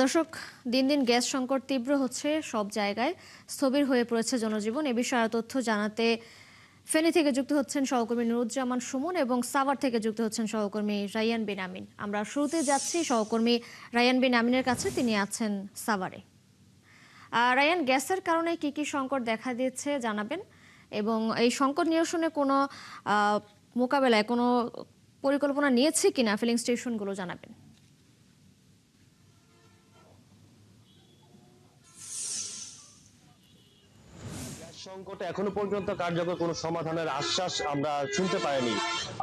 দর্শক, দিন দিন গ্যাস সংকট তীব্র হচ্ছে সব জায়গায়, স্থবির হয়ে পড়েছে জনজীবন। এ বিষয়ে আরো তথ্য জানাতে ফেনী থেকে যুক্ত হচ্ছেন সহকর্মী নুরুজ্জামান সুমন এবং সাভার থেকে যুক্ত হচ্ছেন সহকর্মী রায়ান বিন আমিন। আমরা শুরুতে যাচ্ছি সহকর্মী রায়ান বিন আমিনের কাছে, তিনি আছেন সাভারে। রায়ান, গ্যাসের কারণে কি কি সংকট দেখা দিয়েছে জানাবেন, এবং এই সংকট নিরসনে কোনো মোকাবেলায় কোনো পরিকল্পনা নিয়েছে কিনা ফিলিং স্টেশনগুলো জানাবেন। সংকটে এখনো পর্যন্ত কার্যকর কোনো সমাধানের আশ্বাস আমরা শুনতে পাইনি।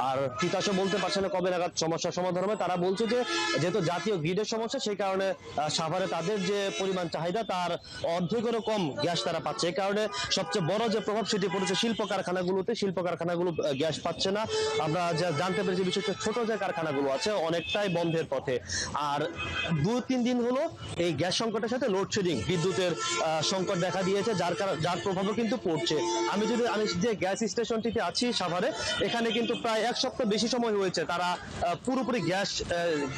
আর তিতাসও বলতে পারছে না কবে নাগাদ সমস্যার সমাধান হবে। তারা বলছে যে যেহেতু জাতীয় গ্রিডের সমস্যা, সেই কারণে সাভারে তাদের যে পরিমাণ চাহিদা তার অর্ধেকেরও কম গ্যাস তারা পাচ্ছে। এই কারণে সবচেয়ে বড় যে প্রভাব সেটি পড়েছে শিল্প কারখানাগুলোতে। শিল্প কারখানাগুলো গ্যাস পাচ্ছে না। আমরা যা জানতে পেরেছি, বিশেষ করে ছোট যে কারখানাগুলো আছে অনেকটাই বন্ধের পথে। আর 2-3 দিন হলো এই গ্যাস সংকটের সাথে লোডশেডিং, বিদ্যুতের সংকট দেখা দিয়েছে, যার প্রভাবও কিন্তু পড়ছে। আমি যে গ্যাস স্টেশনটিতে আছি সাভারে, এখানে কিন্তু প্রায় এক সপ্তাহ বেশি সময় হয়েছে তারা পুরোপুরি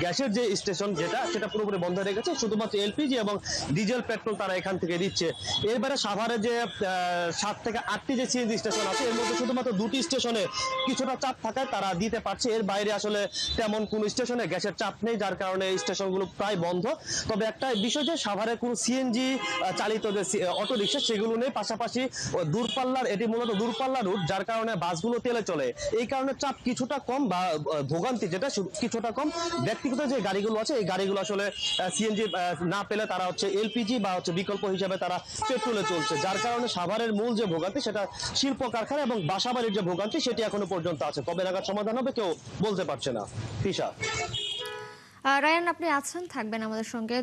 গ্যাসের যে স্টেশন সেটা পুরোপুরি বন্ধ রেখেছে। শুধুমাত্র এলপিজি এবং ডিজেল পেট্রোল তারা এখান থেকে দিচ্ছে। এবারে সাভারে যে 7 থেকে 8টি যে সিএনজি স্টেশন আছে, এর মধ্যে শুধুমাত্র 2টি স্টেশনে কিছুটা চাপ থাকায় তারা দিতে পারছে। এর বাইরে আসলে তেমন কোন স্টেশনে গ্যাসের চাপ নেই, যার কারণে স্টেশনগুলো প্রায় বন্ধ। তবে একটা বিষয় যে সাভারে কোনো সিএনজি চালিত যে অটো রিক্সা সেগুলো নেই। পাশাপাশি এটি মূলত দূরপাল্লার রুট, যার কারণে বাসগুলো তেলে চলে। এই কারণে চাপ কিছুটা কম, বা ভোগান্তি যেটা কিছুটা কম। ব্যক্তিগত যে গাড়িগুলো আছে, এই গাড়িগুলো আসলে সিএনজি না পেলে তারা এলপিজি বা বিকল্প হিসাবে তারা পেট্রোলে চলছে। যার কারণে সাভারের মূল যে ভোগান্তি সেটা শিল্প কারখানা এবং বাসাবাড়ির যে ভোগান্তি সেটি এখনো পর্যন্ত আছে। কবে নাগাদ সমাধান হবে কেউ বলতে পারছে না। তৃষা। রায়ান, আপনি আছেন, থাকবেন আমাদের সঙ্গে।